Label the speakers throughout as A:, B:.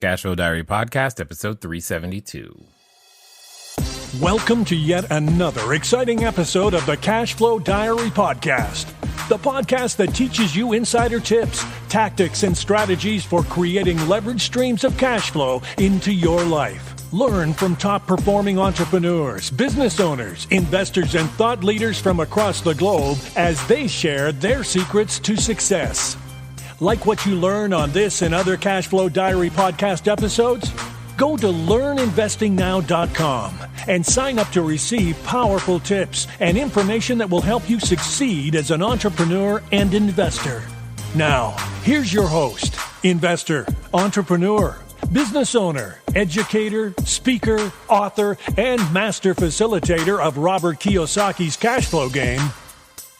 A: Cashflow Diary Podcast, episode 372.
B: Welcome to yet another exciting episode of the Cashflow Diary Podcast, the podcast that teaches you insider tips, tactics, and strategies for creating leverage streams of cash flow into your life. Learn from top-performing entrepreneurs, business owners, investors, and thought leaders from across the globe as they share their secrets to success. Like what you learn on this and other Cashflow Diary podcast episodes? Go to learninvestingnow.com and sign up to receive powerful tips and information that will help you succeed as an entrepreneur and investor. Now, here's your host, investor, entrepreneur, business owner, educator, speaker, author, and master facilitator of Robert Kiyosaki's cash flow game,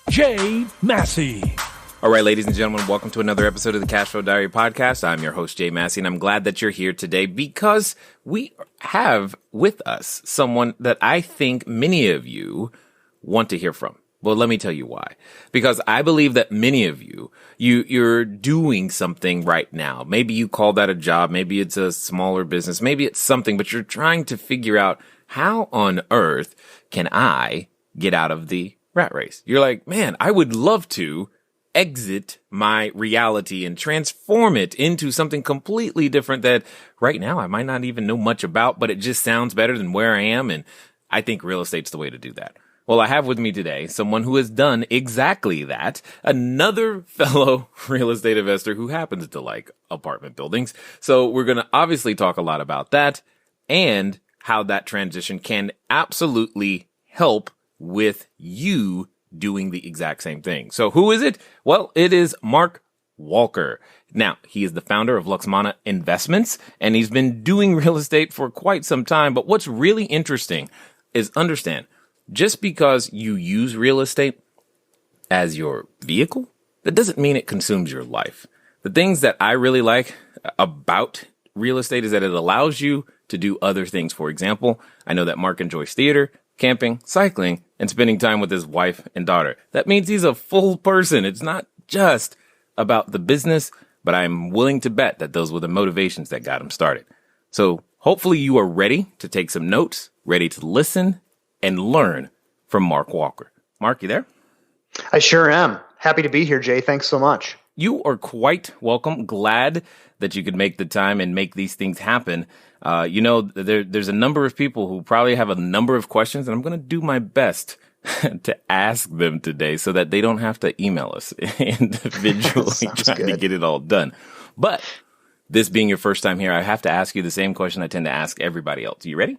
B: Jay Massey.
A: All right, ladies and gentlemen, welcome to another episode of the Cashflow Diary Podcast. I'm your host, Jay Massey, and I'm glad that you're here today because we have with us someone that I think many of you want to hear from. Well, let me tell you why. Because I believe that many of you're doing something right now. Maybe you call that a job. Maybe it's a smaller business. Maybe it's something, but you're trying to figure out how on earth can I get out of the rat race? You're like, man, I would love to exit my reality and transform it into something completely different that right now I might not even know much about, but it just sounds better than where I am. And I think real estate's the way to do that. Well, I have with me today someone who has done exactly that. Another fellow real estate investor who happens to like apartment buildings. So we're going to obviously talk a lot about that and how that transition can absolutely help with you doing the exact same thing. So who is it? Well, it is Mark Walker. Now, he is the founder of Luxmana Investments, and he's been doing real estate for quite some time. But what's really interesting is understand, just because you use real estate as your vehicle, that doesn't mean it consumes your life. The things that I really like about real estate is that it allows you to do other things. For example, I know that Mark enjoys theater, camping, cycling, and spending time with his wife and daughter. That means he's a full person. It's not just about the business, but I'm willing to bet that those were the motivations that got him started. So hopefully you are ready to take some notes, ready to listen and learn from Mark Walker. Mark, you there?
C: I sure am. Happy to be here, Jay. Thanks so much.
A: You are quite welcome. Glad that you could make the time and make these things happen. There's a number of people who probably have a number of questions, and I'm going to do my best to ask them today so that they don't have to email us individually trying to get it all done. But this being your first time here, I have to ask you the same question I tend to ask everybody else. You ready?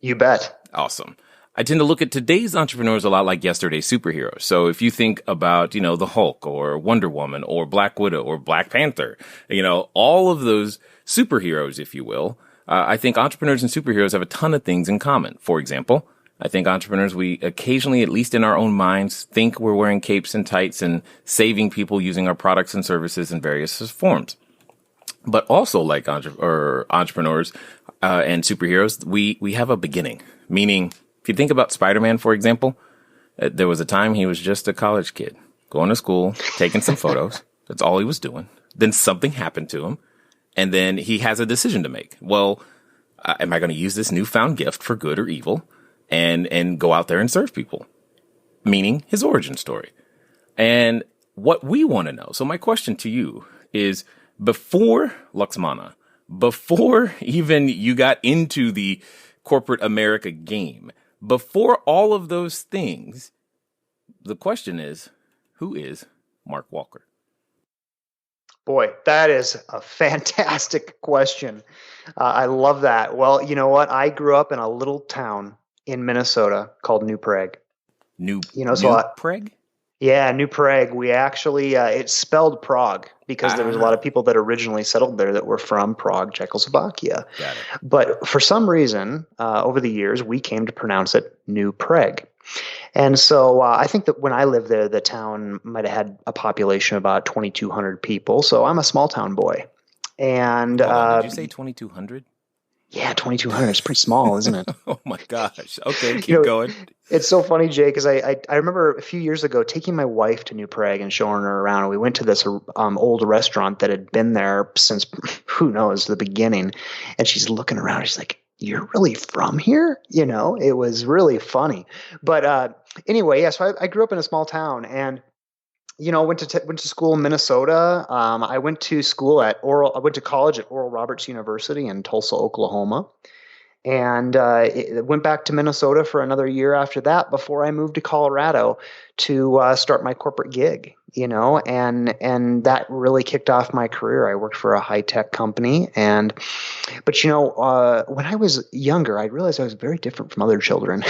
C: You bet.
A: Awesome. I tend to look at today's entrepreneurs a lot like yesterday's superheroes. So if you think about, the Hulk or Wonder Woman or Black Widow or Black Panther, all of those superheroes, if you will, I think entrepreneurs and superheroes have a ton of things in common. For example, I think entrepreneurs, we occasionally, at least in our own minds, think we're wearing capes and tights and saving people using our products and services in various forms. But also like entrepreneurs and superheroes, we have a beginning, meaning if you think about Spider-Man, for example, there was a time he was just a college kid going to school, taking some photos. That's all he was doing. Then something happened to him. And then he has a decision to make. Well, am I going to use this newfound gift for good or evil and go out there and serve people? Meaning his origin story. And what we want to know. So my question to you is, before Luxmana, before even you got into the corporate America game, before all of those things, the question is, who is Mark Walker?
C: Boy, that is a fantastic question. I love that. Well, you know what? I grew up in a little town in Minnesota called New Prague.
A: New Prague?
C: Yeah, New Prague. We actually, it's spelled Prague because there was a lot of people that originally settled there that were from Prague, Czechoslovakia.
A: Got it.
C: But for some reason, over the years, we came to pronounce it New Prague. And so I think that when I lived there, the town might have had a population of about 2,200 people. So I'm a small town boy. And
A: did you say 2,200?
C: Yeah, 2,200 is pretty small, isn't it?
A: Oh my gosh. Okay,
C: You
A: keep
C: know,
A: going.
C: it's so funny, Jay, because I remember a few years ago taking my wife to New Prague and showing her around. And we went to this old restaurant that had been there since who knows the beginning, and she's looking around. She's like, "You're really from here?" It was really funny. But anyway, yeah. So I grew up in a small town, and went to school in Minnesota. I went to school at Oral. I went to college at Oral Roberts University in Tulsa, Oklahoma, and went back to Minnesota for another year after that before I moved to Colorado to start my corporate gig. And that really kicked off my career. I worked for a high tech company, but when I was younger, I realized I was very different from other children.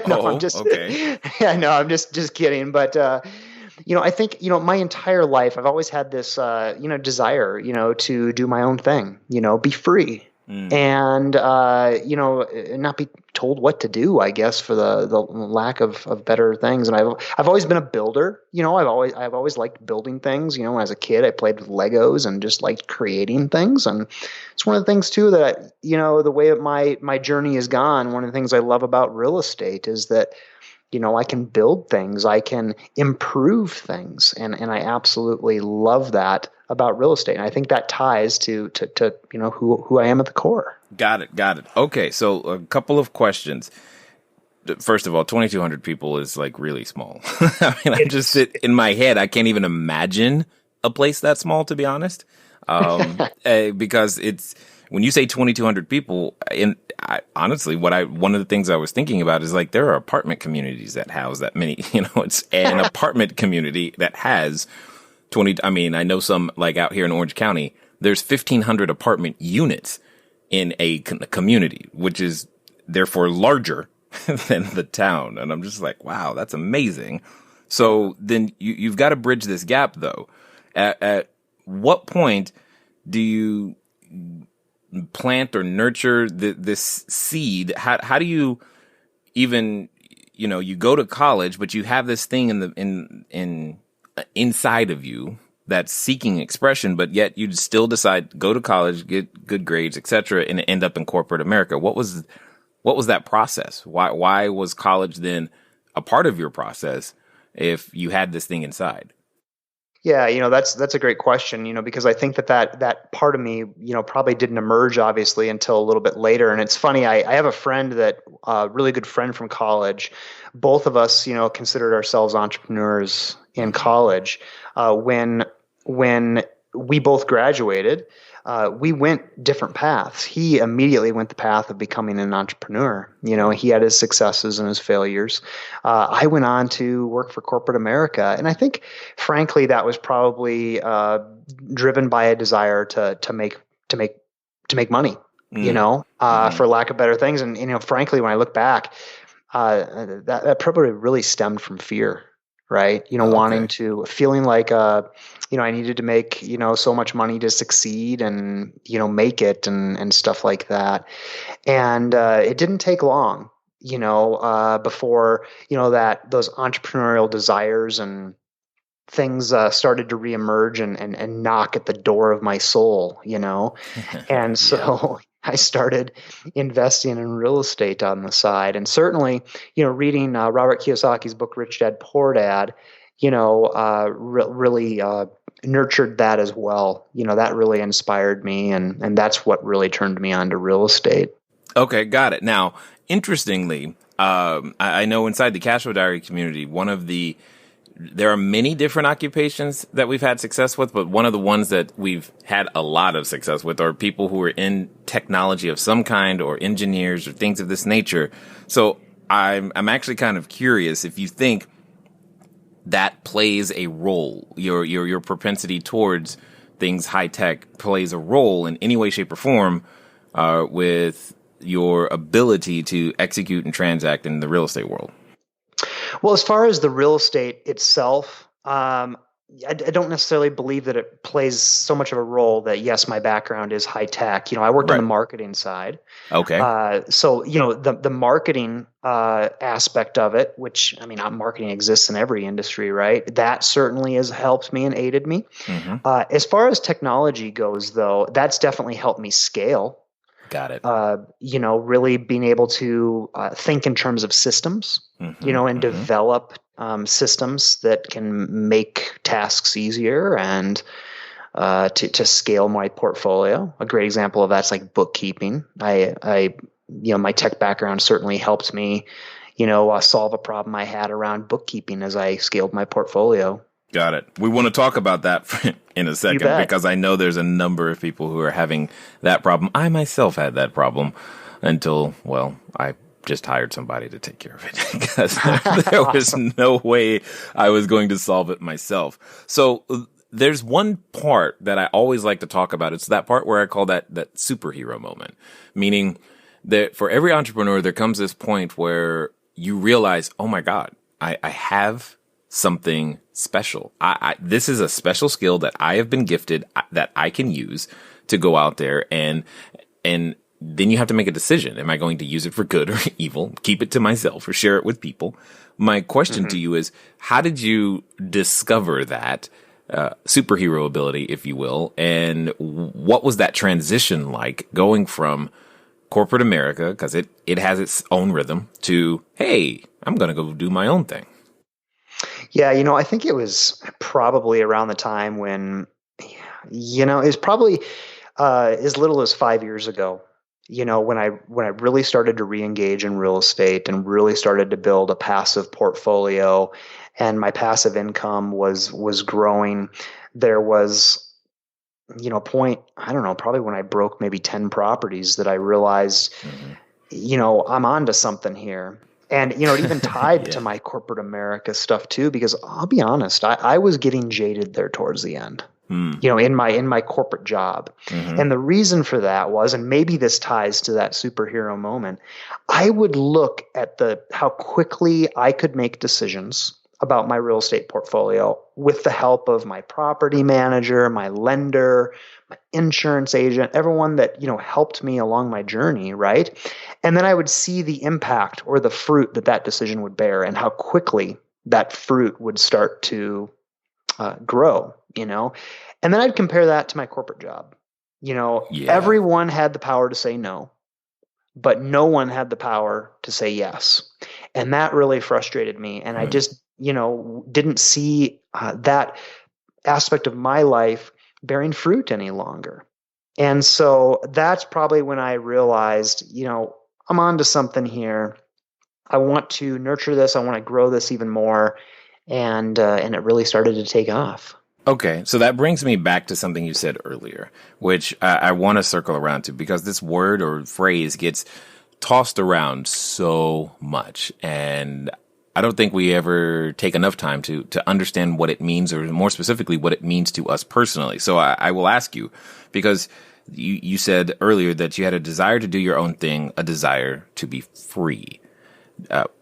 C: No, I'm
A: Oh,
C: just,
A: okay.
C: yeah, no, I'm just kidding. But I think my entire life I've always had this desire to do my own thing, be free, and not be told what to do, I guess, for the lack of better things. And I've always been a builder. I've always liked building things. When I was a kid, I played with Legos and just liked creating things. And it's one of the things too that the way that my journey has gone. One of the things I love about real estate is that I can build things, I can improve things, and I absolutely love that about real estate. And I think that ties to who I am at the core.
A: Got it. Okay, so a couple of questions. First of all, 2,200 people is like really small. I mean, in my head, I can't even imagine a place that small, to be honest. Because it's when you say 2,200 people, honestly, one of the things I was thinking about is like there are apartment communities that house that many. It's an apartment community that has 20. I mean, I know some like out here in Orange County, there's 1,500 apartment units in a community, which is therefore larger than the town. And I'm just like, wow, that's amazing. So then you've got to bridge this gap, though. At what point do you plant or nurture this seed? How do you even, you go to college, but you have this thing in inside of you that's seeking expression, but yet you still decide go to college, get good grades, etc., and end up in corporate America. What was that process? Why was college then a part of your process if you had this thing inside?
C: Yeah, that's a great question, because I think that part of me, probably didn't emerge obviously until a little bit later. And it's funny, I have a friend really good friend from college. Both of us, considered ourselves entrepreneurs in college. When we both graduated, we went different paths. He immediately went the path of becoming an entrepreneur. He had his successes and his failures. I went on to work for corporate America, and I think, frankly, that was probably driven by a desire to make money. For lack of better things. And frankly, when I look back, that probably really stemmed from fear. Right. Wanting to feeling like, I needed to make, so much money to succeed and, make it and stuff like that. And it didn't take long, before, that those entrepreneurial desires and things started to reemerge and knock at the door of my soul, And so I started investing in real estate on the side. And certainly, reading Robert Kiyosaki's book, Rich Dad, Poor Dad, really nurtured that as well. That really inspired me. And that's what really turned me on to real estate.
A: Okay, got it. Now, interestingly, I know inside the Cashflow Diary community, there are many different occupations that we've had success with, but one of the ones that we've had a lot of success with are people who are in technology of some kind or engineers or things of this nature. So I'm actually kind of curious if you think that plays a role, your propensity towards things high tech plays a role in any way, shape, or form with your ability to execute and transact in the real estate world.
C: Well, as far as the real estate itself, I don't necessarily believe that it plays so much of a role that, yes, my background is high tech. I worked on the marketing side.
A: Okay.
C: So, the marketing aspect of it, which, marketing exists in every industry, right? That certainly has helped me and aided me. Mm-hmm. As far as technology goes, though, that's definitely helped me scale.
A: Got it.
C: Really being able to think in terms of systems, and develop systems that can make tasks easier and to scale my portfolio. A great example of that's like bookkeeping. My tech background certainly helped me, solve a problem I had around bookkeeping as I scaled my portfolio.
A: Got it. We want to talk about that in a second because I know there's a number of people who are having that problem. I myself had that problem until, I just hired somebody to take care of it because there was no way I was going to solve it myself. So there's one part that I always like to talk about. It's that part where I call that superhero moment, meaning that for every entrepreneur, there comes this point where you realize, oh my God, I have something special. This is a special skill that I have been gifted that I can use to go out there and then you have to make a decision. Am I going to use it for good or evil? Keep it to myself or share it with people? My question to you is, how did you discover that superhero ability, if you will? And what was that transition like going from corporate America, because it has its own rhythm, to, hey, I'm going to go do my own thing?
C: Yeah, I think it was probably around the time when, it was probably as little as 5 years ago, when I really started to re-engage in real estate and really started to build a passive portfolio, and my passive income was growing. There was, a point, I don't know, probably when I broke maybe 10 properties that I realized, I'm onto something here. And, it even tied to my corporate America stuff too, because I'll be honest, I was getting jaded there towards the end, in my corporate job. And the reason for that was, and maybe this ties to that superhero moment, I would look at how quickly I could make decisions about my real estate portfolio with the help of my property manager, my lender, my insurance agent, everyone that, helped me along my journey, right? And then I would see the impact or the fruit that decision would bear and how quickly that fruit would start to grow, And then I'd compare that to my corporate job. Everyone had the power to say no, but no one had the power to say yes. And that really frustrated me. And I just, didn't see that aspect of my life bearing fruit any longer. And so that's probably when I realized, I'm onto something here. I want to nurture this. I want to grow this even more. And it really started to take off.
A: Okay, so that brings me back to something you said earlier, which I want to circle around to, because this word or phrase gets tossed around so much. And I don't think we ever take enough time to understand what it means, or more specifically, what it means to us personally. So I will ask you, because you said earlier that you had a desire to do your own thing, a desire to be free.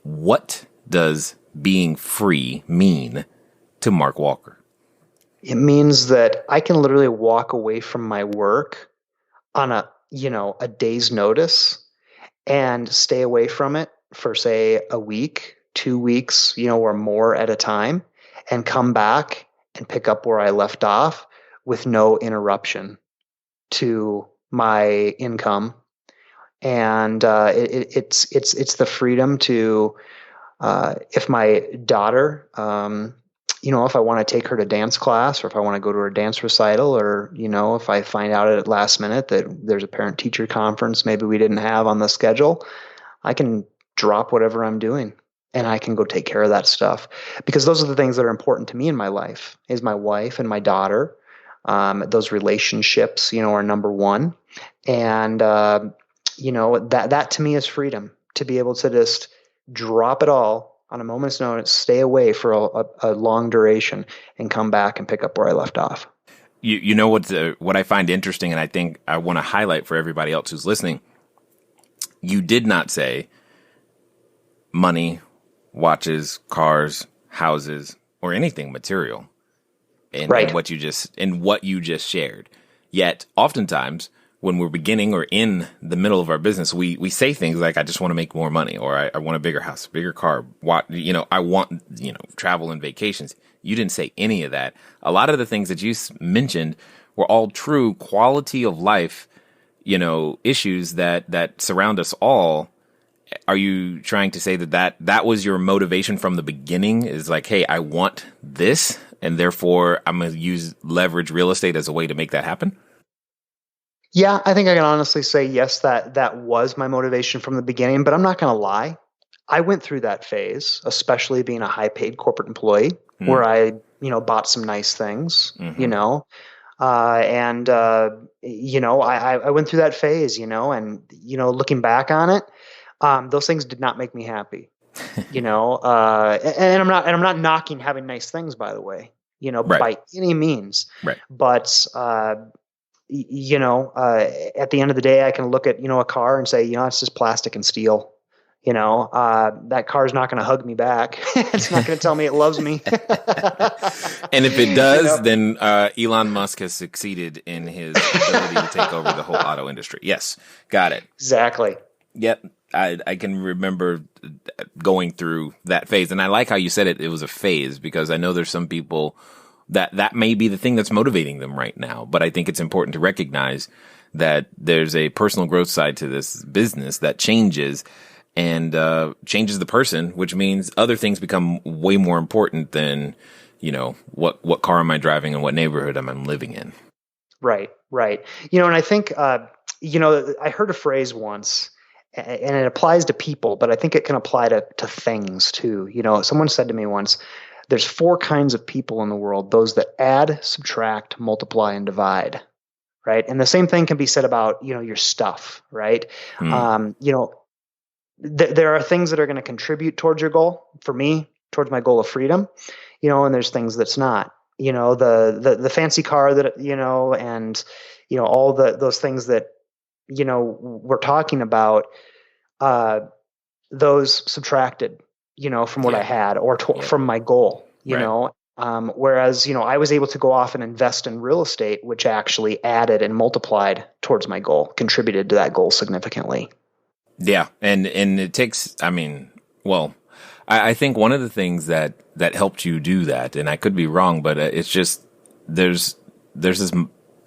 A: What does being free mean to Mark Walker?
C: It means that I can literally walk away from my work on a day's notice and stay away from it for, say, a week, 2 weeks, or more at a time, and come back and pick up where I left off with no interruption to my income. And it's the freedom to, if my daughter, if I want to take her to dance class, or if I want to go to her dance recital, or, if I find out at last minute that there's a parent teacher conference maybe we didn't have on the schedule, I can drop whatever I'm doing and I can go take care of that stuff, because those are the things that are important to me in my life, is my wife and my daughter. Those relationships, are number one. And, that to me is freedom, to be able to just drop it all on a moment's notice, stay away for a long duration, and come back and pick up where I left off.
A: You know what I find interesting, and I think I want to highlight for everybody else who's listening, you did not say money, watches, cars, houses, or anything material in what you just shared. Yet oftentimes when we're beginning or in the middle of our business, we say things like, I just want to make more money, or I want a bigger house, a bigger car, I want, travel and vacations. You didn't say any of that. A lot of the things that you mentioned were all true quality of life, issues that surround us all. Are you trying to say that was your motivation from the beginning, is like, hey, I want this, and therefore I'm going to leverage real estate as a way to make that happen?
C: Yeah, I think I can honestly say yes, that was my motivation from the beginning, but I'm not going to lie. I went through that phase, especially being a high paid corporate employee, where I, bought some nice things, I went through that phase, and, looking back on it, those things did not make me happy, and I'm not knocking having nice things, by the way,
A: Right.
C: by any means,
A: Right.
C: but, at the end of the day, I can look at, a car and say, it's just plastic and steel. That car's not going to hug me back. It's not going to tell me it loves me.
A: And if it does, then Elon Musk has succeeded in his ability to take over the whole auto industry. Yes, got it.
C: Exactly.
A: Yep. I can remember going through that phase. And I like how you said it was a phase, because I know there's some people that may be the thing that's motivating them right now. But I think it's important to recognize that there's a personal growth side to this business that changes and changes the person, which means other things become way more important than, what car am I driving and what neighborhood am I living in.
C: Right. And I think, I heard a phrase once, and it applies to people, but I think it can apply to things too. Someone said to me once, there's 4 kinds of people in the world: those that add, subtract, multiply, and divide. Right. And the same thing can be said about, your stuff. Right. There are things that are going to contribute towards your goal. For me, towards my goal of freedom, and there's things that's not, the fancy car that, and, all those things that, we're talking about, those subtracted, from what I had, or from my goal, whereas, I was able to go off and invest in real estate, which actually added and multiplied towards my goal, contributed to that goal significantly.
A: Yeah. And it takes, I think one of the things that helped you do that, and I could be wrong, but it's just, there's this,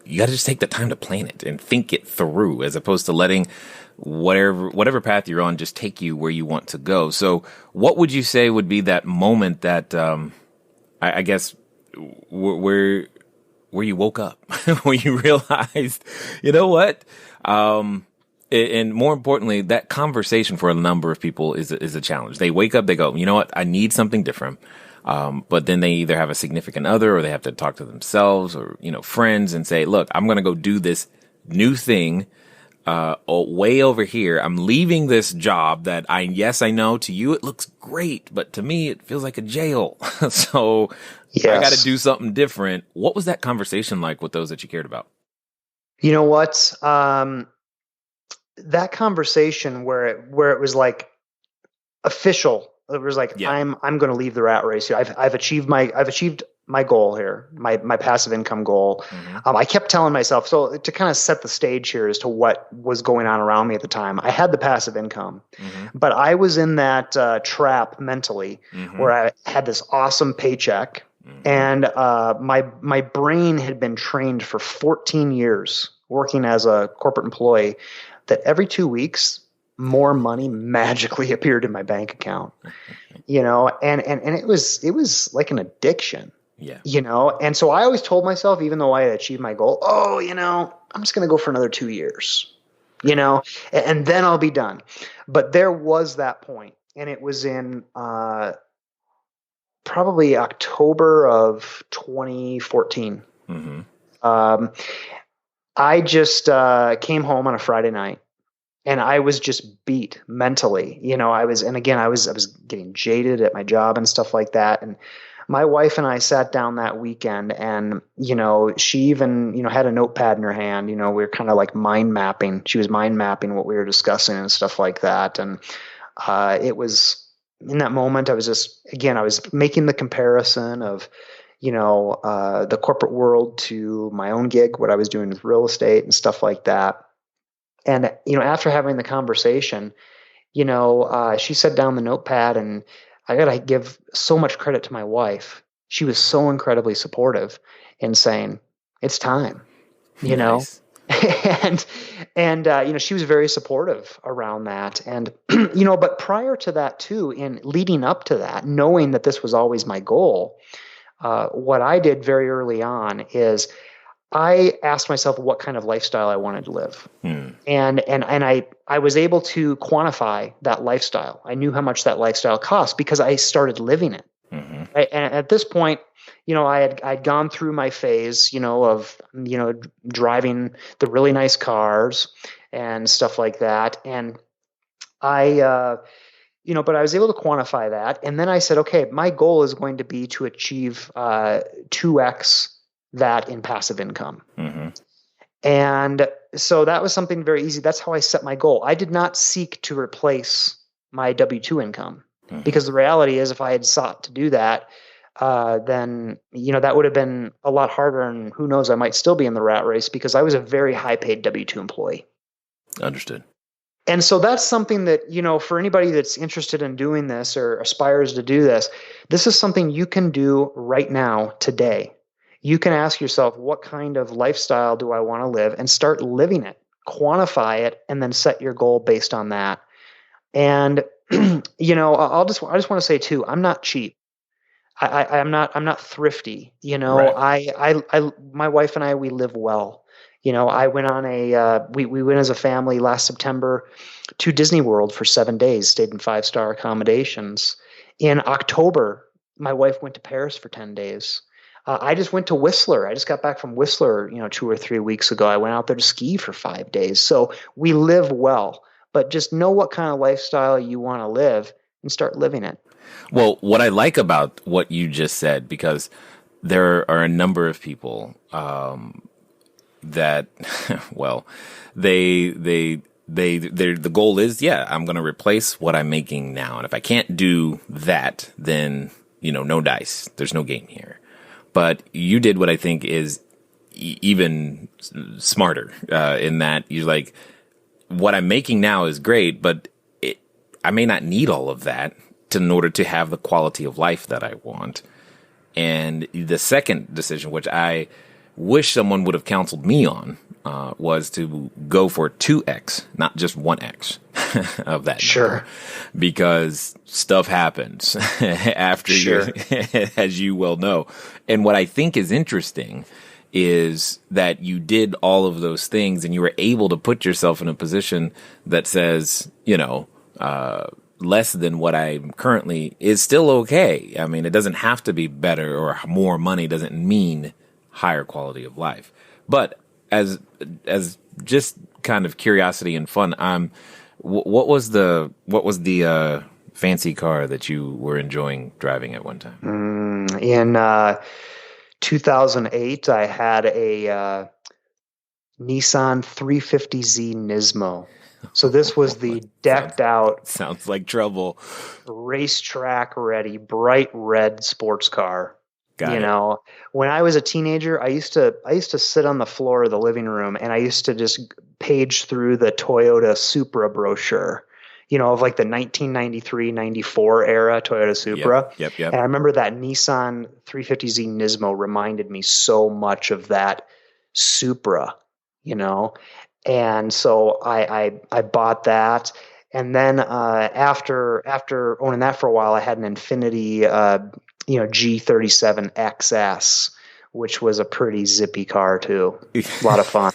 A: you got to just take the time to plan it and think it through, as opposed to letting whatever path you're on just take you where you want to go. So what would you say would be that moment that, I guess where you woke up, where you realized, you know what? And more importantly, that conversation for a number of people is a challenge. They wake up, they go, you know what? I need something different. But then they either have a significant other, or they have to talk to themselves, or, friends, and say, look, I'm going to go do this new thing, way over here. I'm leaving this job that I know to you it looks great, but to me it feels like a jail. So yes. I got to do something different. What was that conversation like with those that you cared about?
C: You know what? That conversation where it was like official, it was like, yeah. I'm going to leave the rat race here. I've achieved my goal here, my passive income goal. Mm-hmm. I kept telling myself, so to kind of set the stage here as to what was going on around me at the time, I had the passive income, but I was in that trap mentally, where I had this awesome paycheck, and my brain had been trained for 14 years working as a corporate employee, that every 2 weeks, more money magically appeared in my bank account, and it was like an addiction, and so I always told myself, even though I had achieved my goal, I'm just going to go for another 2 years, and then I'll be done. But there was that point, and it was in probably October of 2014. I just came home on a Friday night, and I was just beat mentally. I was getting jaded at my job and stuff like that. And my wife and I sat down that weekend, and, she even, had a notepad in her hand. We were kind of like mind mapping. She was mind mapping what we were discussing and stuff like that. And it was in that moment, I was making the comparison of, the corporate world to my own gig, what I was doing with real estate and stuff like that. And, after having the conversation, she set down the notepad, and I got to give so much credit to my wife. She was so incredibly supportive in saying, it's time,
A: nice.
C: and And, she was very supportive around that. And, but prior to that too, in leading up to that, knowing that this was always my goal, what I did very early on is I asked myself what kind of lifestyle I wanted to live. And I was able to quantify that lifestyle. I knew how much that lifestyle cost because I started living it. And at this point, I'd gone through my phase, of, driving the really nice cars and stuff like that. And but I was able to quantify that. And then I said, okay, my goal is going to be to achieve 2x that in passive income. And so that was something very easy. That's how I set my goal. I did not seek to replace my W-2 income because the reality is if I had sought to do that, then, that would have been a lot harder. And who knows, I might still be in the rat race because I was a very high paid W-2 employee.
A: Understood.
C: And so that's something that, for anybody that's interested in doing this or aspires to do this, this is something you can do right now, today. You can ask yourself, what kind of lifestyle do I want to live, and start living it, quantify it, and then set your goal based on that. And, I just want to say too, I'm not cheap. I'm not thrifty.
A: Right.
C: My wife and I, we live well. I went on we went as a family last September to Disney World for 7 days, stayed in 5-star accommodations. In October, my wife went to Paris for 10 days. I just went to Whistler. I just got back from Whistler, 2 or 3 weeks ago. I went out there to ski for 5 days. So we live well, but just know what kind of lifestyle you want to live and start living it.
A: Well, what I like about what you just said, because there are a number of people that, well, the goal is, I'm going to replace what I'm making now. And if I can't do that, then, no dice. There's no game here. But you did what I think is even smarter in that you're like, what I'm making now is great, but I may not need all of that in order to have the quality of life that I want. And the second decision, which I wish someone would have counseled me on, was to go for 2x, not just 1x of that.
C: Sure.
A: Number, because stuff happens after you, as you well know. And what I think is interesting is that you did all of those things and you were able to put yourself in a position that says, less than what I currently is still okay. I mean, it doesn't have to be better, or more money doesn't mean higher quality of life. But as just kind of curiosity and fun, what was the fancy car that you were enjoying driving at one time?
C: In 2008, I had a Nissan 350Z Nismo. So this was the decked out,
A: sounds like trouble,
C: racetrack ready, bright red sports car.
A: Got it.
C: When I was a teenager, I used to sit on the floor of the living room and I used to just page through the Toyota Supra brochure, of like the 1993-94 era Toyota Supra.
A: Yep.
C: And I remember that Nissan 350Z Nismo reminded me so much of that Supra, And so I bought that. And then after owning that for a while, I had an Infiniti G37 XS, which was a pretty zippy car too. A lot of fun.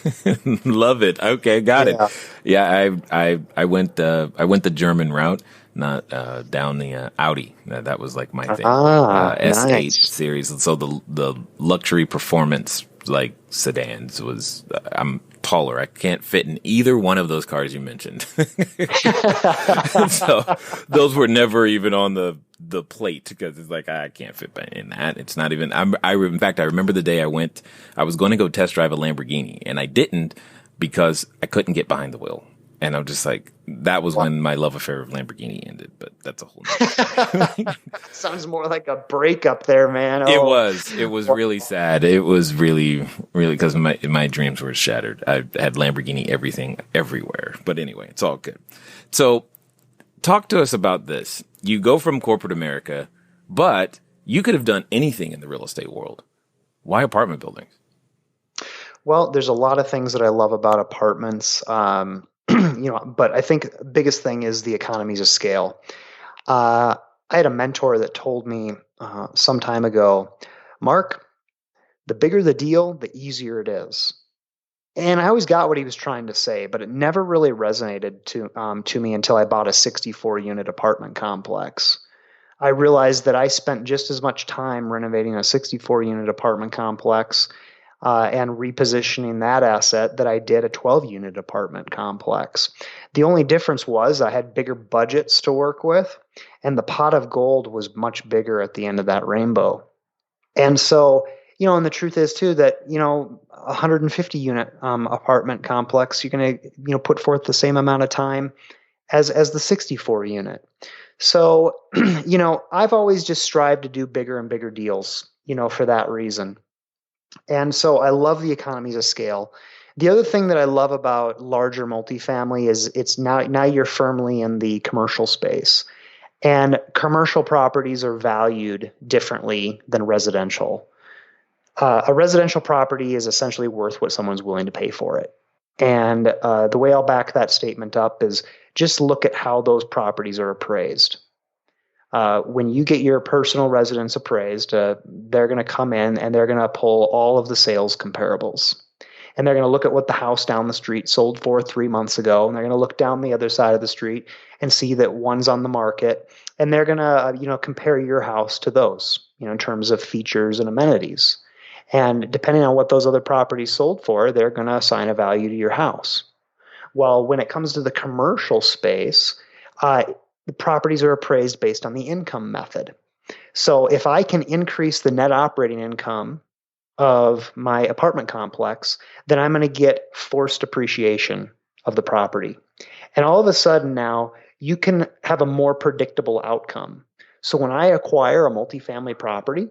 A: Love it. Okay, got it. Yeah, I went the German route, not down the Audi. That was like my thing. S8
C: nice.
A: series. So the luxury performance like sedans was I'm taller. I can't fit in either one of those cars you mentioned. So those were never even on the plate because it's like, I can't fit in that. It's not even, in fact, I remember the day I was going to go test drive a Lamborghini and I didn't because I couldn't get behind the wheel. And I'm just like, that was when my love affair of Lamborghini ended, but that's a whole nother.
C: Sounds more like a breakup there, man.
A: Oh. It was really sad. It was really, really, because my dreams were shattered. I had Lamborghini everything, everywhere. But anyway, it's all good. So talk to us about this. You go from corporate America, but you could have done anything in the real estate world. Why apartment buildings?
C: Well, there's a lot of things that I love about apartments. But I think the biggest thing is the economies of scale. I had a mentor that told me some time ago, Mark, the bigger the deal, the easier it is. And I always got what he was trying to say, but it never really resonated to me until I bought a 64 unit apartment complex. I realized that I spent just as much time renovating a 64 unit apartment complex and repositioning that asset that I did a 12 unit apartment complex. The only difference was I had bigger budgets to work with, and the pot of gold was much bigger at the end of that rainbow. And so, and the truth is too that, 150 unit apartment complex, you're going to, put forth the same amount of time as the 64 unit. So, I've always just strived to do bigger and bigger deals, for that reason. And so I love the economies of scale. The other thing that I love about larger multifamily is it's now you're firmly in the commercial space. And commercial properties are valued differently than residential. A residential property is essentially worth what someone's willing to pay for it. And the way I'll back that statement up is just look at how those properties are appraised. When you get your personal residence appraised, they're going to come in and they're going to pull all of the sales comparables. And they're going to look at what the house down the street sold for 3 months ago. And they're going to look down the other side of the street and see that one's on the market. And they're going to, compare your house to those, in terms of features and amenities. And depending on what those other properties sold for, they're going to assign a value to your house. Well, when it comes to the commercial space, the properties are appraised based on the income method. So if I can increase the net operating income of my apartment complex, then I'm going to get forced appreciation of the property. And all of a sudden now, you can have a more predictable outcome. So when I acquire a multifamily property,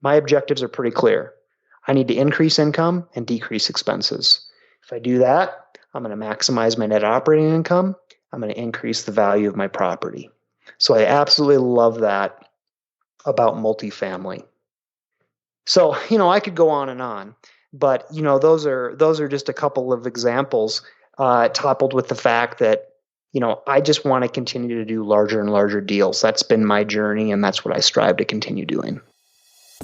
C: my objectives are pretty clear. I need to increase income and decrease expenses. If I do that, I'm going to maximize my net operating income. I'm going to increase the value of my property. So I absolutely love that about multifamily. So, I could go on, but those are just a couple of examples, coupled with the fact that, I just want to continue to do larger and larger deals. That's been my journey, and that's what I strive to continue doing.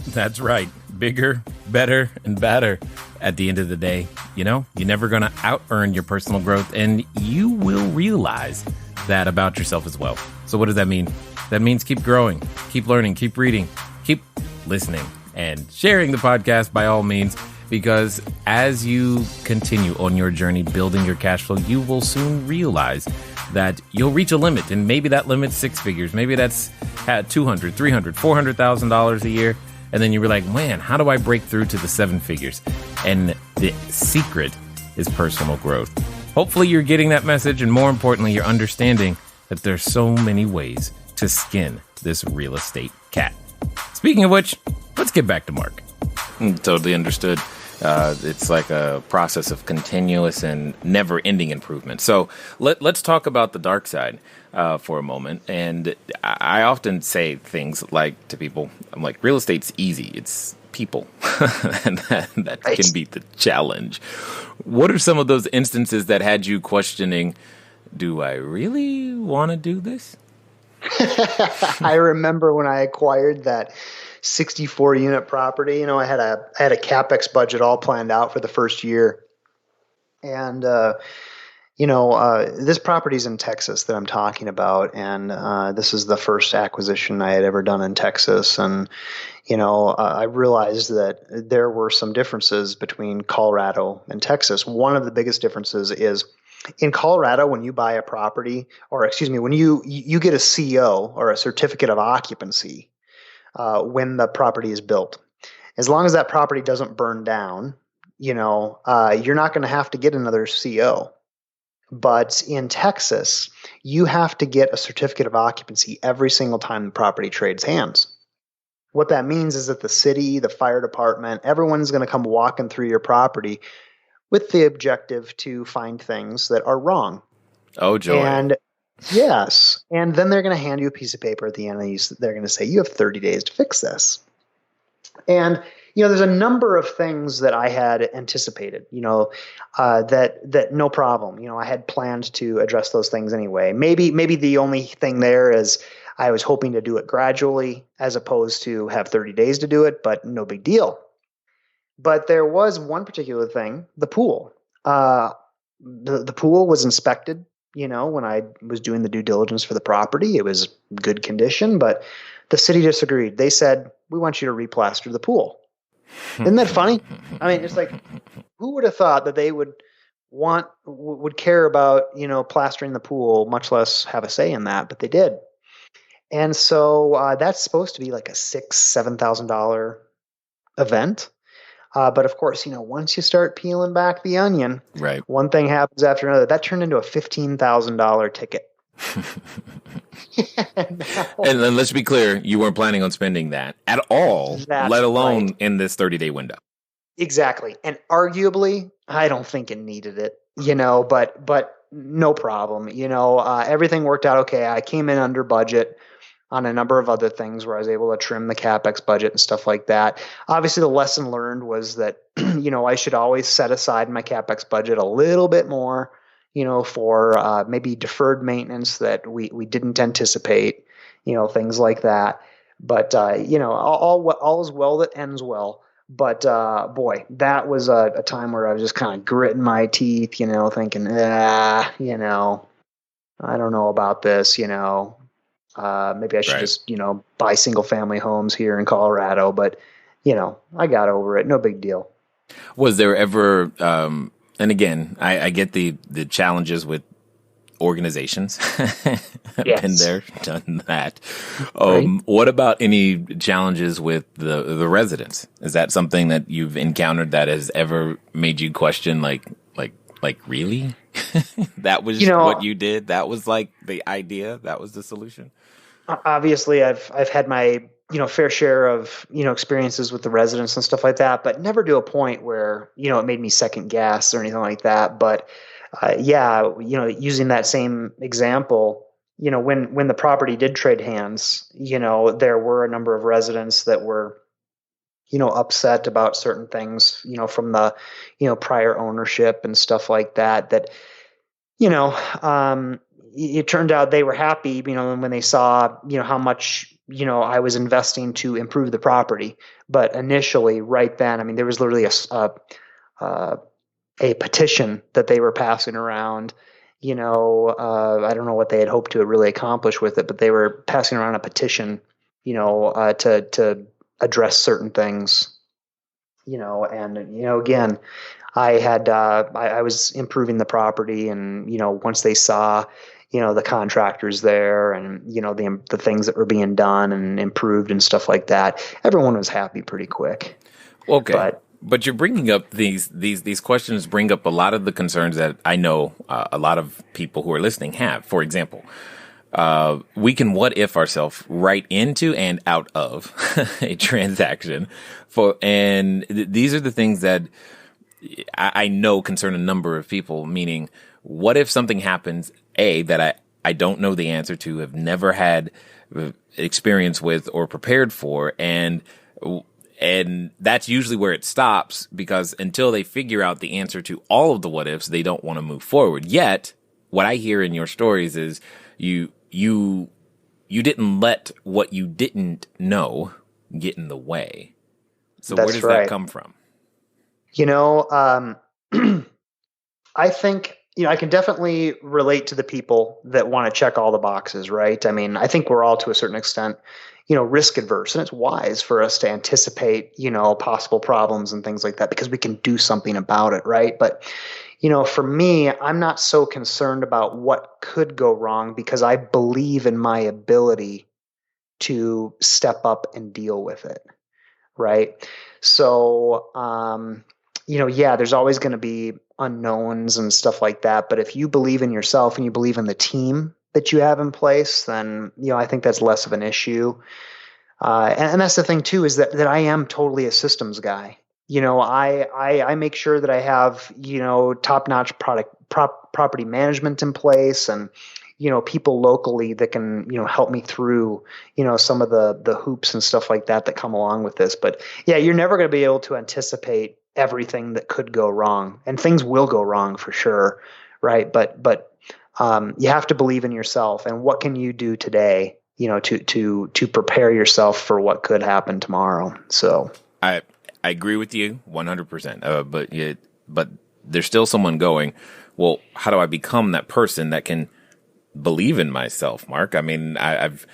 A: That's right. Bigger, better, and better. At the end of the day, you're never going to out-earn your personal growth, and you will realize that about yourself as well. So what does that mean? That means keep growing, keep learning, keep reading, keep listening, and sharing the podcast by all means, because as you continue on your journey building your cash flow, you will soon realize that you'll reach a limit, and maybe that limit's six figures. Maybe that's at $200,000, $300,000, $400,000 a year. And then you were like, man, how do I break through to the seven figures? And the secret is personal growth. Hopefully you're getting that message. And more importantly, you're understanding that there's so many ways to skin this real estate cat. Speaking of which, let's get back to Mark. Totally understood. It's like a process of continuous and never-ending improvement. So let's talk about the dark side for a moment. And I often say things like to people, I'm like, real estate's easy. It's people. And that can be the challenge. What are some of those instances that had you questioning, do I really want to do this?
C: I remember when I acquired that 64 unit property, I had a CapEx budget all planned out for the first year. And, this property's in Texas that I'm talking about. And, this is the first acquisition I had ever done in Texas. And, I realized that there were some differences between Colorado and Texas. One of the biggest differences is in Colorado, when you buy a property, when you get a CO or a certificate of occupancy, when the property is built. As long as that property doesn't burn down, you're not going to have to get another CO. But in Texas, you have to get a certificate of occupancy every single time the property trades hands. What that means is that the city, the fire department, everyone's going to come walking through your property with the objective to find things that are wrong.
A: Oh, joy.
C: And yes. And then they're going to hand you a piece of paper at the end, and they're going to say, you have 30 days to fix this. And, there's a number of things that I had anticipated, that no problem. I had planned to address those things anyway. Maybe the only thing there is I was hoping to do it gradually as opposed to have 30 days to do it, but no big deal. But there was one particular thing, the pool. The pool was inspected, when I was doing the due diligence for the property. It was good condition, but the city disagreed. They said, we want you to replaster the pool. Isn't that funny? I mean, it's like, who would have thought that they would care about, plastering the pool, much less have a say in that, but they did. And so that's supposed to be like a $6,000-$7,000 event. But of course, once you start peeling back the onion,
A: right,
C: one thing happens after another. That turned into a $15,000 ticket.
A: And then let's be clear, you weren't planning on spending that at all, let alone in this 30-day window.
C: Exactly. And arguably, I don't think it needed it, but no problem. Everything worked out okay. I came in under budget on a number of other things where I was able to trim the CapEx budget and stuff like that. Obviously, the lesson learned was that, I should always set aside my CapEx budget a little bit more, for maybe deferred maintenance that we didn't anticipate, things like that. But, all is well that ends well. But, boy, that was a time where I was just kind of gritting my teeth, thinking, I don't know about this, maybe I should just, buy single family homes here in Colorado, but, I got over it. No big deal.
A: Was there ever, and again, I get the challenges with organizations.
C: Yes.
A: Been there, done that.
C: Right.
A: What about any challenges with the residents? Is that something that you've encountered that has ever made you question, like really? That was what you did? That was like the idea? That was the solution?
C: Obviously, I've had my fair share of experiences with the residents and stuff like that, but never to a point where it made me second guess or anything like that. But using that same example, when the property did trade hands, there were a number of residents that were upset about certain things, from the prior ownership and stuff like that. That it turned out they were happy, when they saw, how much, I was investing to improve the property. But initially, right then, I mean, there was literally a petition that they were passing around. I don't know what they had hoped to really accomplish with it, but they were passing around a petition, to address certain things, and, again, I was improving the property, and, once they saw, the contractors there and, the things that were being done and improved and stuff like that, everyone was happy pretty quick.
A: Okay. But you're bringing up these questions bring up a lot of the concerns that I know a lot of people who are listening have. For example, we can what if ourselves right into and out of a transaction and these are the things that I know concern a number of people, meaning what if something happens, that I don't know the answer to, have never had experience with or prepared for, and that's usually where it stops, because until they figure out the answer to all of the what ifs, they don't want to move forward. Yet, what I hear in your stories is you didn't let what you didn't know get in the way. So where does that come from?
C: I think, I can definitely relate to the people that want to check all the boxes, right? I mean, I think we're all to a certain extent, risk adverse, and it's wise for us to anticipate, possible problems and things like that, because we can do something about it, right? But, for me, I'm not so concerned about what could go wrong, because I believe in my ability to step up and deal with it, right? So, there's always going to be unknowns and stuff like that. But if you believe in yourself and you believe in the team that you have in place, then, I think that's less of an issue. And that's the thing too, is that I am totally a systems guy. I make sure that I have, top-notch property management in place, and, people locally that can, help me through, some of the hoops and stuff like that come along with this. But yeah, you're never going to be able to anticipate everything that could go wrong, and things will go wrong for sure. Right. But you have to believe in yourself, and what can you do today, to prepare yourself for what could happen tomorrow. So
A: I agree with you 100%. But there's still someone going, well, how do I become that person that can believe in myself, Mark? I mean, I've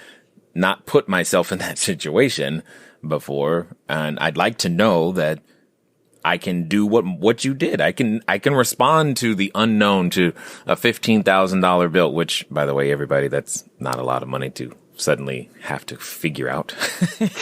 A: not put myself in that situation before, and I'd like to know that I can do what you did. I can respond to the unknown, to a $15,000 bill, which, by the way, everybody, that's not a lot of money to suddenly have to figure out.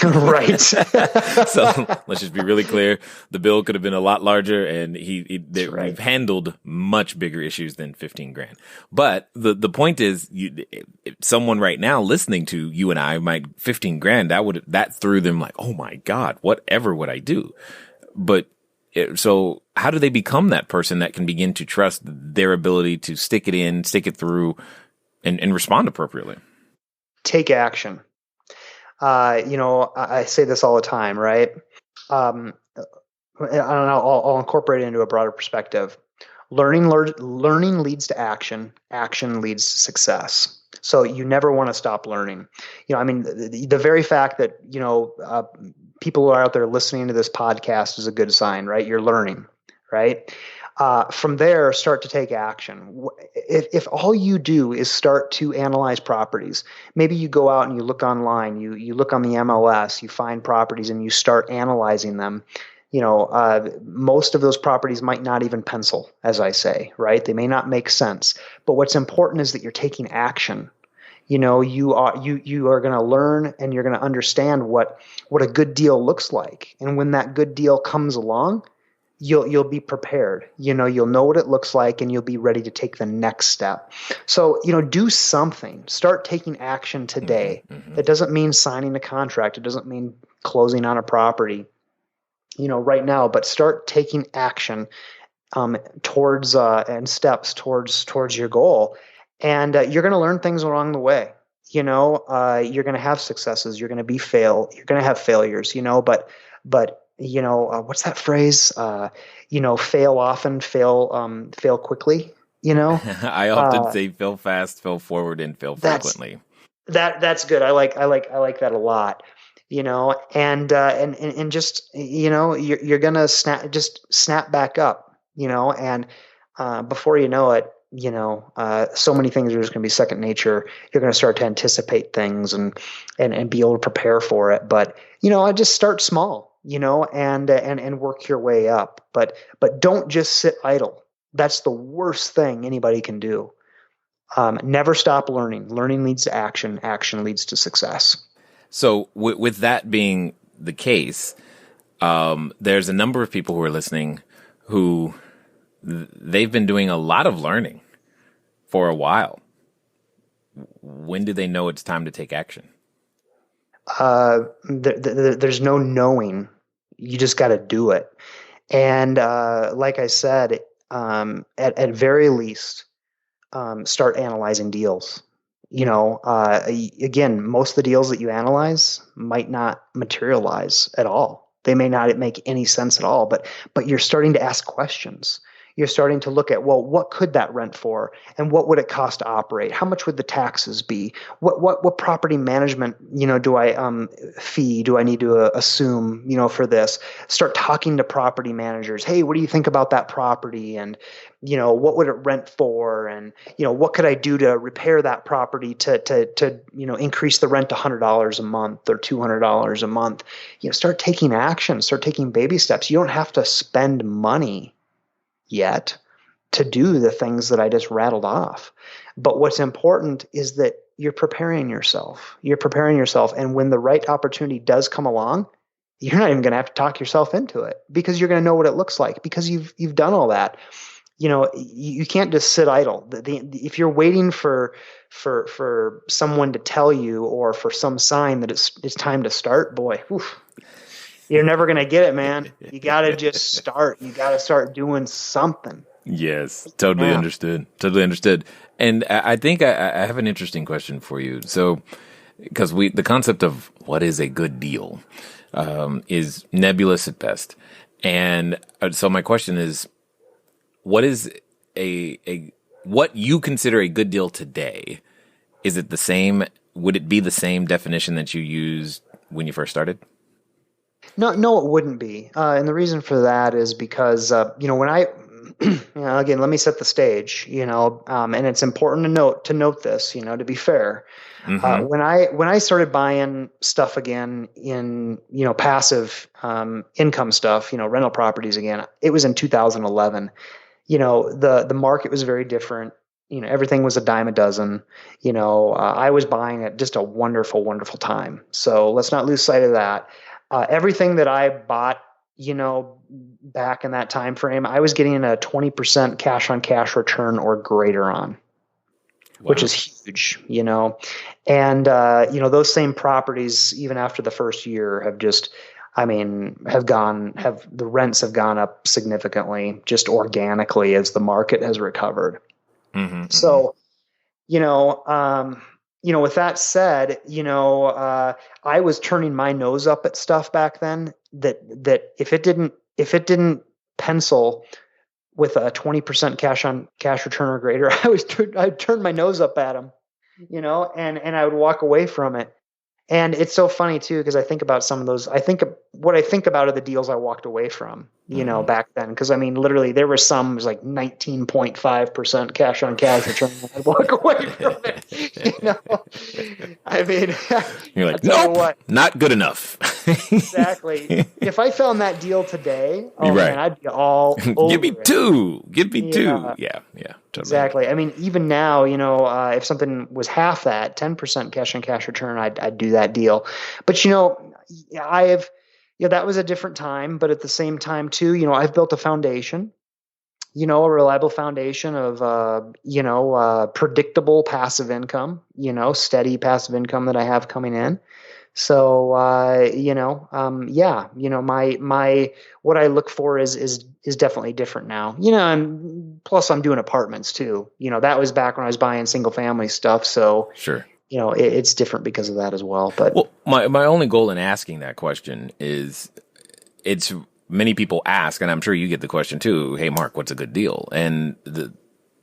C: Right.
A: So let's just be really clear. The bill could have been a lot larger, and we've handled much bigger issues than 15 grand. But the point is, if someone right now listening to you and I might 15 grand, that threw them like, oh my God, whatever would I do? But so how do they become that person that can begin to trust their ability to stick it through and respond appropriately?
C: Take action. I say this all the time, right? I don't know. I'll incorporate it into a broader perspective. Learning leads to action. Action leads to success. So you never want to stop learning. The very fact that, people who are out there listening to this podcast is a good sign, right? You're learning, right? From there, start to take action. If all you do is start to analyze properties, maybe you go out and you look online, you look on the MLS, you find properties and you start analyzing them. Most of those properties might not even pencil, as I say, right? They may not make sense. But what's important is that you're taking action. You are going to learn, and you're going to understand what a good deal looks like. And when that good deal comes along, you'll be prepared. You'll know what it looks like, and you'll be ready to take the next step. So, do something. Start taking action today. Mm-hmm. That doesn't mean signing a contract. It doesn't mean closing on a property, right now, but start taking action towards and steps towards your goal. And you're going to learn things along the way. You're going to have successes. You're going to have failures. But what's that phrase? Fail often, fail quickly.
A: I often say fail fast, fail forward, and fail frequently.
C: That's good. I like that a lot. And just you're going to snap back up. And before you know it, so many things are just going to be second nature. You're going to start to anticipate things and be able to prepare for it. But, I just start small, and work your way up. But don't just sit idle. That's the worst thing anybody can do. Never stop learning. Learning leads to action. Action leads to success.
A: So with that being the case, there's a number of people who are listening who they've been doing a lot of learning for a while. When do they know it's time to take action?
C: There's no knowing. You just got to do it. And like I said, at very least, start analyzing deals. Again, most of the deals that you analyze might not materialize at all. They may not make any sense at all, but you're starting to ask questions. You're starting to look at, well, what could that rent for? And what would it cost to operate? How much would the taxes be? What property management, do I fee do I need to assume, for this? Start talking to property managers. Hey, what do you think about that property? And, what would it rent for? And, what could I do to repair that property to increase the rent to $100 a month or $200 a month? Start taking action, start taking baby steps. You don't have to spend money yet to do the things that I just rattled off. But what's important is that you're preparing yourself. And when the right opportunity does come along, you're not even going to have to talk yourself into it, because you're going to know what it looks like, because you've done all that. You can't just sit idle. If you're waiting for someone to tell you, or for some sign that it's time to start, boy, you're never going to get it, man. You got to just start. You got to start doing something.
A: Yes, totally understood. Totally understood. And I think I have an interesting question for you. So, because the concept of what is a good deal is nebulous at best. And so my question is, what is what you consider a good deal today? Is it the same? Would it be the same definition that you used when you first started?
C: No, no, it wouldn't be. And the reason for that is because, when again, let me set the stage, and it's important to note this, to be fair. When I started buying stuff again in, passive income stuff, rental properties again, it was in 2011. The market was very different. Everything was a dime a dozen. I was buying at just a wonderful, wonderful time. So let's not lose sight of that. Everything that I bought, back in that time frame, I was getting a 20% cash on cash return or greater on, which is huge, And those same properties, even after the first year, have just, the rents have gone up significantly, just organically as the market has recovered. So, with that said, I was turning my nose up at stuff back then that if it didn't pencil with a 20% cash on cash return or greater, I'd turn my nose up at them, and I would walk away from it. And it's so funny too, because I think about some of those. What I think about are the deals I walked away from, back then. Because literally, there were some, it was like 19.5% cash on cash return. I'd walk away from it.
A: You're like, nope, not good enough.
C: Exactly. If I found that deal today, man, I'd be all over
A: Give me two. Give me two. Yeah. Totally.
C: Exactly. Even now, if something was half that, 10% cash on cash return, I'd do that deal. But that was a different time. But at the same time, too, I've built a foundation, a reliable foundation of, predictable passive income, steady passive income that I have coming in. So, my what I look for is definitely different now, and plus I'm doing apartments too. That was back when I was buying single family stuff. So
A: sure.
C: It's different because of that as well. But
A: my only goal in asking that question is it's many people ask, and I'm sure you get the question too. Hey, Mark, what's a good deal? And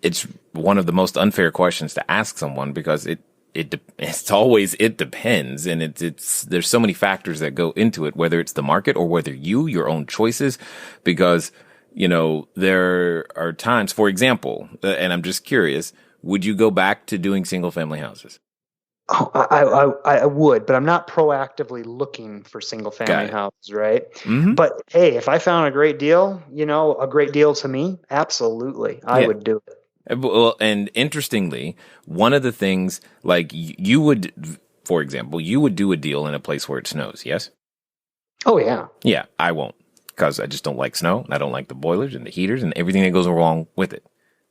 A: it's one of the most unfair questions to ask someone because it's always, it depends. And there's so many factors that go into it, whether it's the market or whether your own choices, because, there are times, for example, and I'm just curious, would you go back to doing single family houses?
C: Oh, I would, but I'm not proactively looking for single family houses, right? Mm-hmm. But hey, if I found a great deal, a great deal to me, absolutely, I would do it.
A: Well, and interestingly, one of the things, like you would, for example, you would do a deal in a place where it snows, yes?
C: Oh, yeah.
A: Yeah, I won't, because I just don't like snow, and I don't like the boilers and the heaters and everything that goes along with it,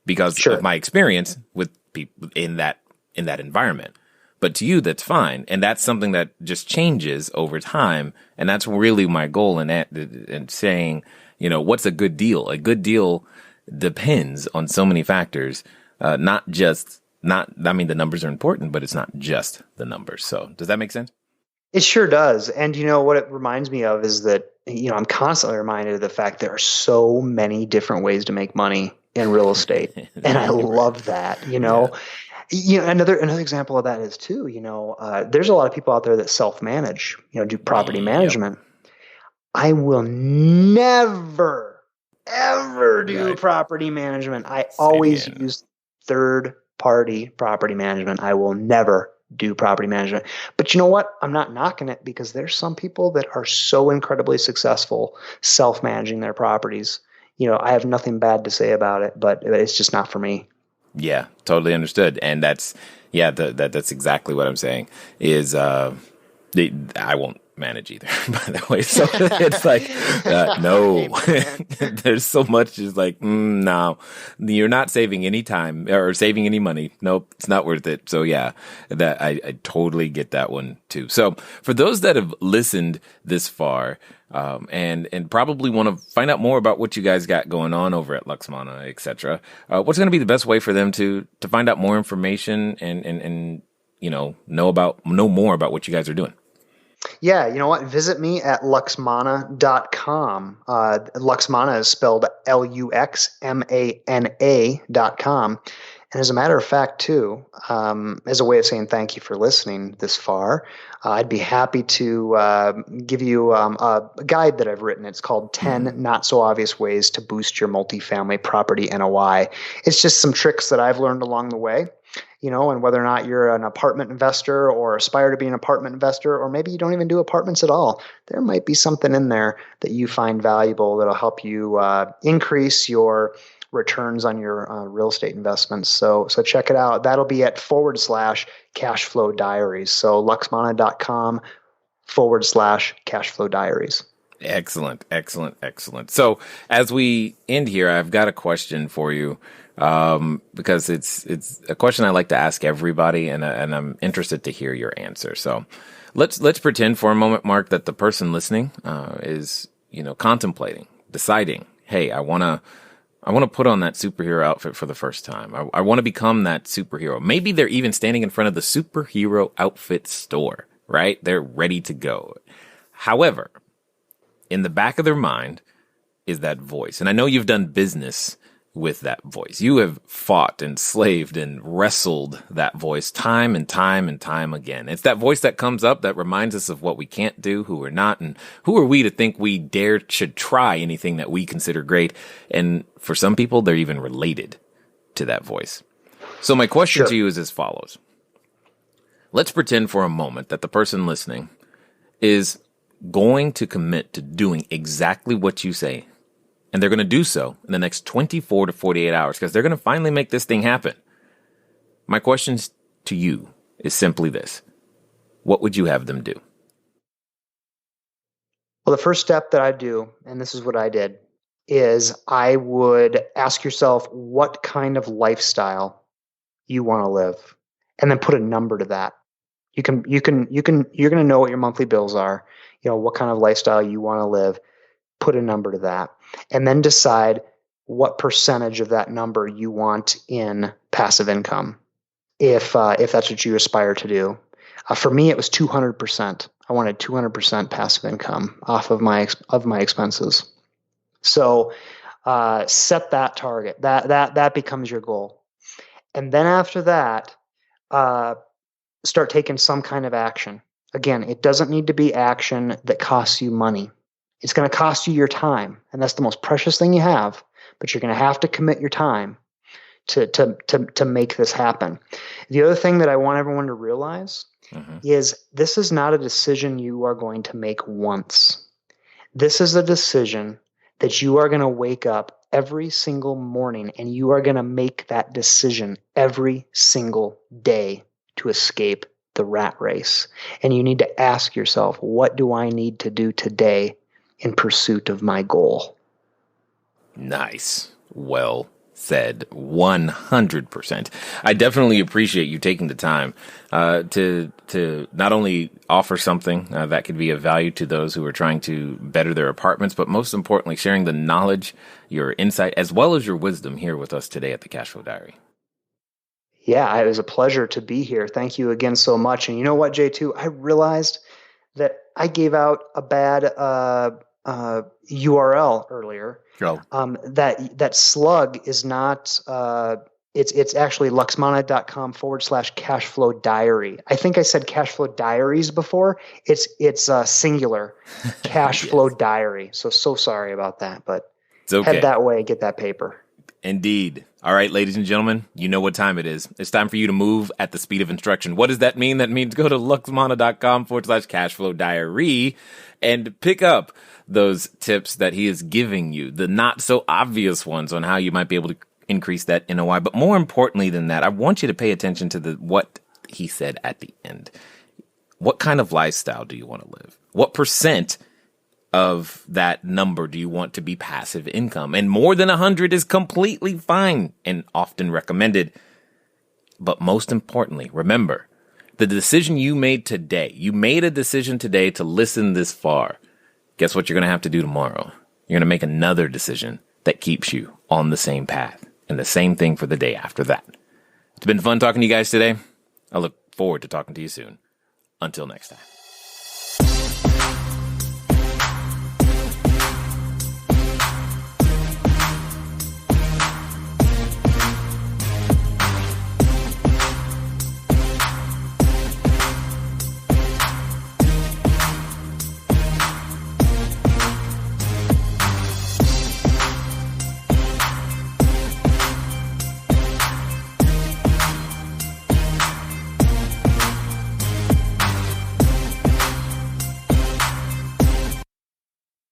A: because of my experience with people in that environment. But to you, that's fine, and that's something that just changes over time, and that's really my goal in saying, what's a good deal? A good deal depends on so many factors, the numbers are important, but it's not just the numbers. So does that make sense?
C: It sure does. And what it reminds me of is that, I'm constantly reminded of the fact there are so many different ways to make money in real estate. And I love that, another example of that is too, there's a lot of people out there that self-manage, do property management. I will never ever do property management. I always use third party property management. I will never do property management. But you know what? I'm not knocking it, because there's some people that are so incredibly successful self-managing their properties. I have nothing bad to say about it, but it's just not for me.
A: Yeah, totally understood. And that's exactly what I'm saying is, I won't manage either, by the way. So it's like, no, there's so much is like, no, you're not saving any time or saving any money. Nope, it's not worth it. So yeah, that I totally get that one too. So for those that have listened this far, and probably want to find out more about what you guys got going on over at Luxmana, et cetera, what's going to be the best way for them to find out more information and know more about what you guys are doing?
C: Yeah, you know what? Visit me at luxmana.com. Luxmana is spelled Luxmana.com. And as a matter of fact, too, as a way of saying thank you for listening this far, I'd be happy to give you a guide that I've written. It's called 10 Not So Obvious Ways to Boost Your Multifamily Property NOI. It's just some tricks that I've learned along the way. And whether or not you're an apartment investor or aspire to be an apartment investor, or maybe you don't even do apartments at all, there might be something in there that you find valuable that'll help you increase your returns on your real estate investments. So check it out. That'll be at /cashflow diaries. So luxmana.com/cashflow diaries.
A: Excellent. So as we end here, I've got a question for you. Because it's a question I like to ask everybody, and I'm interested to hear your answer. So let's pretend for a moment, Mark, that the person listening is contemplating, deciding, hey, I want to put on that superhero outfit for the first time. I want to become that superhero. Maybe they're even standing in front of the superhero outfit store, right? They're ready to go. However, in the back of their mind is that voice, and I know you've done business with that voice. You have fought and slaved and wrestled that voice time and time and time again. It's that voice that comes up that reminds us of what we can't do, who we're not, and who are we to think we should try anything that we consider great. And for some people, they're even related to that voice. So my question to you is as follows. Let's pretend for a moment that the person listening is going to commit to doing exactly what you say. And they're going to do so in the next 24 to 48 hours because they're going to finally make this thing happen. My question to you is simply this. What would you have them do?
C: Well, the first step that I do, and this is what I did, is I would ask yourself what kind of lifestyle you want to live, and then put a number to that. You're going to know what your monthly bills are, what kind of lifestyle you want to live, put a number to that. And then decide what percentage of that number you want in passive income, if that's what you aspire to do. For me, it was 200%. I wanted 200% passive income off of my expenses. So set that target. That becomes your goal, and then after that, start taking some kind of action. Again, it doesn't need to be action that costs you money. It's going to cost you your time, and that's the most precious thing you have, but you're going to have to commit your time to make this happen. The other thing that I want everyone to realize is this is not a decision you are going to make once. This is a decision that you are going to wake up every single morning, and you are going to make that decision every single day to escape the rat race. And you need to ask yourself, what do I need to do today in pursuit of my goal?
A: Nice. Well said. 100%. I definitely appreciate you taking the time to not only offer something that could be of value to those who are trying to better their apartments, but most importantly, sharing the knowledge, your insight, as well as your wisdom here with us today at the Cashflow Diary.
C: Yeah, it was a pleasure to be here. Thank you again so much. And you know what, J2? I realized that I gave out a bad URL earlier.
A: Oh.
C: That slug is not. It's actually luxmana.com/cashflow diary. I think I said cashflow diaries before. It's singular, cashflow
A: Yes.
C: diary. So sorry about that, but
A: It's okay.
C: head that way, get that paper.
A: Indeed. All right, ladies and gentlemen, you know what time it is. It's time for you to move at the speed of instruction. What does that mean? That means go to luxmana.com/cashflow diary and pick up those tips that he is giving you, the not so obvious ones on how you might be able to increase that NOI. But more importantly than that, I want you to pay attention to what he said at the end. What kind of lifestyle do you want to live? What percent of that number do you want to be passive income? And more than 100 is completely fine and often recommended. But most importantly, remember, the decision you made today, you made a decision today to listen this far. Guess what you're going to have to do tomorrow? You're going to make another decision that keeps you on the same path, and the same thing for the day after that. It's been fun talking to you guys today. I look forward to talking to you soon. Until next time.